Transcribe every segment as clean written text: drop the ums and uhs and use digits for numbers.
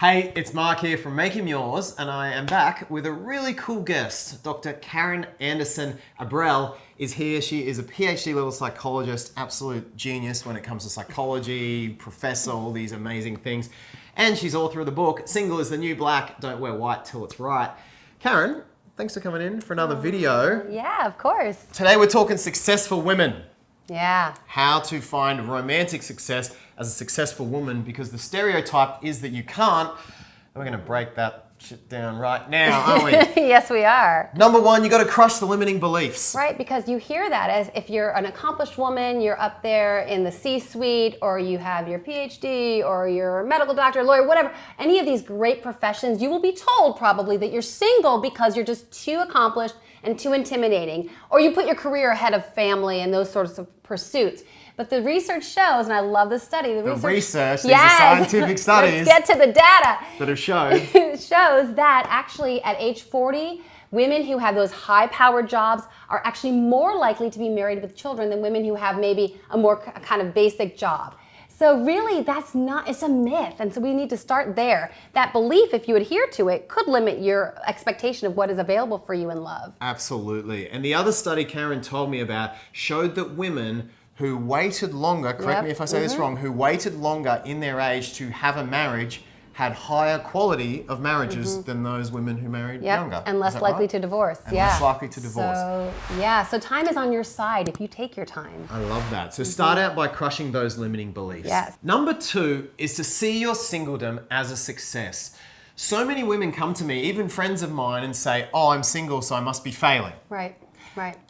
Hey, it's Mark here from Make Him Yours, and I am back with a really cool guest. Dr. Karin Anderson Abrell is here. She is a PhD level psychologist, absolute genius when it comes to psychology, professor, all these amazing things. And she's author of the book, Single is the New Black, Don't Wear White Till It's Right. Karin, thanks for coming in for another video. Yeah, of course. Today we're talking successful women. Yeah. How to find romantic success as a successful woman, because the stereotype is that you can't. And we're going to break that shit down right now, aren't we? Yes, we are. Number one, you got to crush the limiting beliefs. Right, because you hear that as if you're an accomplished woman, you're up there in the C-suite, or you have your PhD, or you're a medical doctor, lawyer, whatever, any of these great professions, you will be told probably that you're single because you're just too accomplished and too intimidating, or you put your career ahead of family and those sorts of pursuits. But the research shows, and I love this study, These yes. are scientific studies Let's get to the data. that have shown. It shows that actually at age 40, women who have those high-powered jobs are actually more likely to be married with children than women who have maybe a more kind of basic job. So really, it's a myth, and so we need to start there. That belief, if you adhere to it, could limit your expectation of what is available for you in love. Absolutely. And the other study Karin told me about showed that women who waited longer, correct me if I say this wrong, who waited longer in their age to have a marriage had higher quality of marriages than those women who married younger. And less likely to divorce. And less likely to divorce. So time is on your side if you take your time. I love that. So start out by crushing those limiting beliefs. Yes. Number two is to see your singledom as a success. So many women come to me, even friends of mine, and say, oh, I'm single, so I must be failing. Right.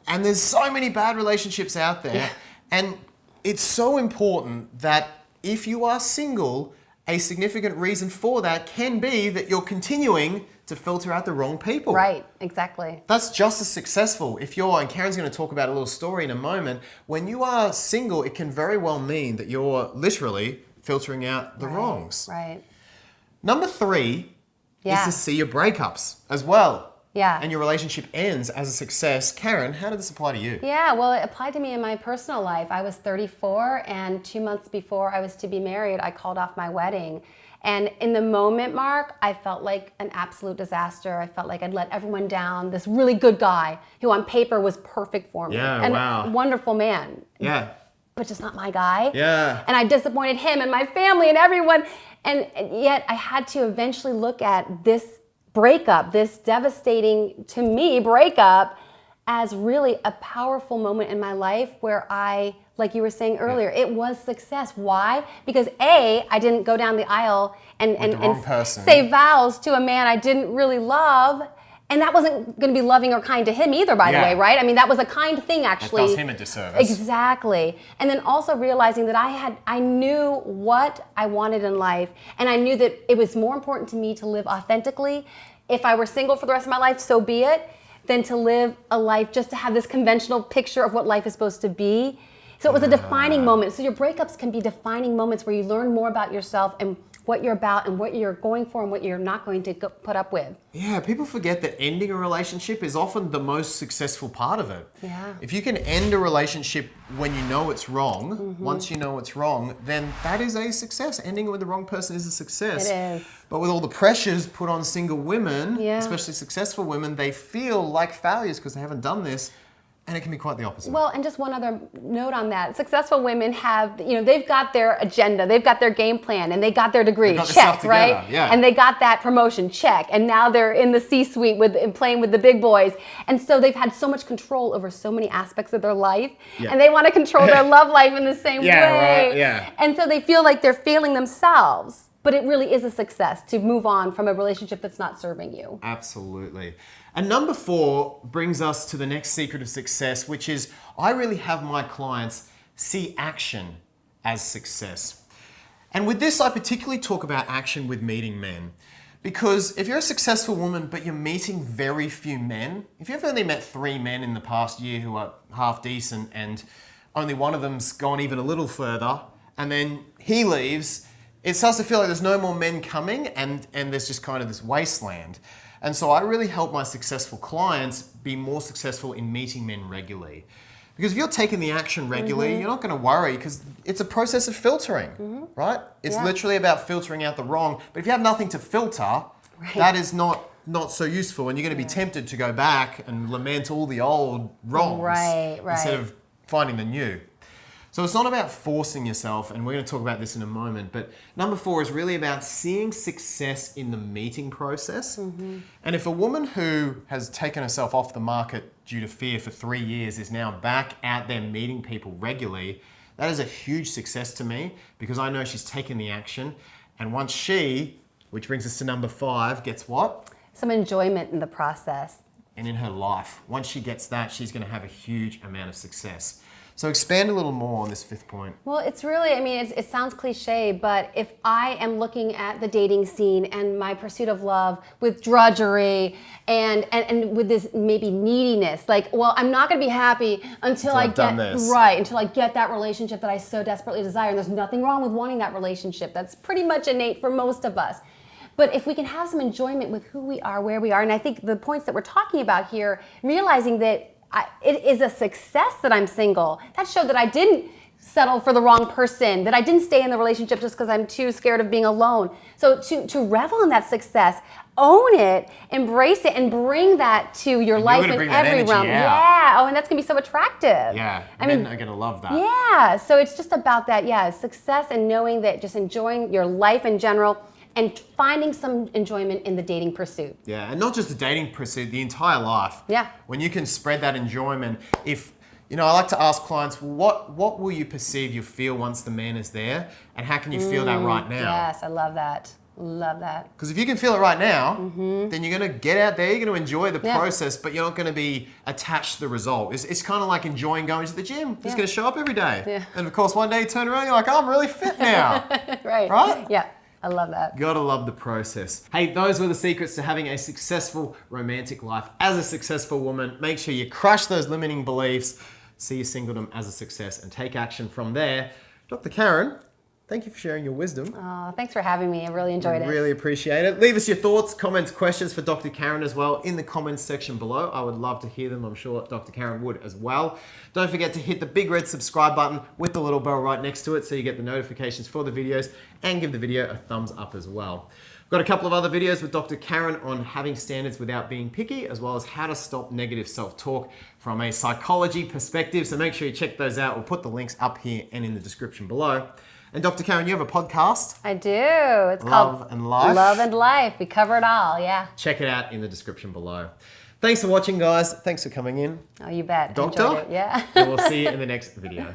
And there's so many bad relationships out there. And it's so important that if you are single, a significant reason for that can be that you're continuing to filter out the wrong people. Right, exactly. That's just as successful. If you're, and Karen's going to talk about a little story in a moment, when you are single, it can very well mean that you're literally filtering out the wrongs. Right. Number three is to see your breakups as well. Yeah. And your relationship ends as a success. Karin, how did this apply to you? Yeah, well, it applied to me in my personal life. I was 34, and 2 months before I was to be married, I called off my wedding. And in the moment, Mark, I felt like an absolute disaster. I felt like I'd let everyone down. This really good guy who on paper was perfect for me. Yeah, and wow. a wonderful man. Yeah. But just not my guy. Yeah. And I disappointed him and my family and everyone. And yet I had to eventually look at this breakup, this devastating, to me, breakup, as really a powerful moment in my life where I, like you were saying earlier, it was success. Why? Because A, I didn't go down the aisle and say vows to a man I didn't really love. And that wasn't going to be loving or kind to him either, by the way, right? I mean, that was a kind thing, actually. That does him a disservice. Exactly. And then also realizing that I knew what I wanted in life, and I knew that it was more important to me to live authentically. If I were single for the rest of my life, so be it, than to live a life just to have this conventional picture of what life is supposed to be. So it was a defining moment. So your breakups can be defining moments where you learn more about yourself and what you're about and what you're going for and what you're not going to put up with. Yeah, people forget that ending a relationship is often the most successful part of it. Yeah. If you can end a relationship when you know it's wrong, once you know it's wrong, then that is a success. Ending it with the wrong person is a success. It is. But with all the pressures put on single women, especially successful women, they feel like failures because they haven't done this. And it can be quite the opposite. Well, and just one other note on that. Successful women have, they've got their agenda, they've got their game plan, and they got their degree, check, right? Yeah. And they got that promotion, check. And now they're in the C-suite and playing with the big boys. And so they've had so much control over so many aspects of their life. Yeah. And they want to control their love life in the same way. Right, yeah. And so they feel like they're failing themselves. But it really is a success to move on from a relationship that's not serving you. Absolutely. And number four brings us to the next secret of success, which is I really have my clients see action as success. And with this, I particularly talk about action with meeting men. Because if you're a successful woman, but you're meeting very few men, if you've only met 3 men in the past year who are half decent and only one of them's gone even a little further, and then he leaves, it starts to feel like there's no more men coming and there's just kind of this wasteland. And so I really help my successful clients be more successful in meeting men regularly. Because if you're taking the action regularly, you're not going to worry because it's a process of filtering, right? It's literally about filtering out the wrong. But if you have nothing to filter, that is not so useful, and you're going to be tempted to go back and lament all the old wrongs instead of finding the new. So it's not about forcing yourself, and we're going to talk about this in a moment, but number 4 is really about seeing success in the meeting process. And if a woman who has taken herself off the market due to fear for 3 years is now back out there meeting people regularly, that is a huge success to me because I know she's taken the action, and once she, which brings us to number 5, gets what? Some enjoyment in the process. And in her life. Once she gets that, she's going to have a huge amount of success. So expand a little more on this 5th point. Well, it's really, I mean, it sounds cliche, but if I am looking at the dating scene and my pursuit of love with drudgery and with this maybe neediness, like, well, I'm not going to be happy until I get that relationship that I so desperately desire. And there's nothing wrong with wanting that relationship. That's pretty much innate for most of us. But if we can have some enjoyment with who we are, where we are, and I think the points that we're talking about here, realizing that it is a success that I'm single. That showed that I didn't settle for the wrong person, that I didn't stay in the relationship just because I'm too scared of being alone. So to revel in that success, own it, embrace it, and bring that to your life in every realm. Yeah. Oh, and that's gonna be so attractive. Yeah. Men are gonna love that. Yeah. So it's just about that. Yeah, success and knowing that, just enjoying your life in general. And finding some enjoyment in the dating pursuit. Yeah, and not just the dating pursuit, the entire life. Yeah. When you can spread that enjoyment, if, I like to ask clients, what will you perceive you feel once the man is there? And how can you feel that right now? Yes, I love that. Love that. Because if you can feel it right now, then you're going to get out there, you're going to enjoy the process, but you're not going to be attached to the result. It's kind of like enjoying going to the gym. You're just going to show up every day. Yeah. And of course, one day you turn around, you're like, oh, I'm really fit now. Right? Yeah. I love that. Gotta love the process. Hey, those were the secrets to having a successful romantic life as a successful woman. Make sure you crush those limiting beliefs, see your singledom as a success, and take action from there. Dr. Karin, thank you for sharing your wisdom. Oh, thanks for having me. I really enjoyed it. Really appreciate it. Leave us your thoughts, comments, questions for Dr. Karin as well in the comments section below. I would love to hear them. I'm sure Dr. Karin would as well. Don't forget to hit the big red subscribe button with the little bell right next to it so you get the notifications for the videos, and give the video a thumbs up as well. We've got a couple of other videos with Dr. Karin on having standards without being picky, as well as how to stop negative self-talk from a psychology perspective. So make sure you check those out. We'll put the links up here and in the description below. And Dr. Karin, you have a podcast. I do. It's called Love and Life. Love and Life. We cover it all, yeah. Check it out in the description below. Thanks for watching, guys. Thanks for coming in. Oh, you bet. Doctor? I enjoyed it. Yeah. And we'll see you in the next video.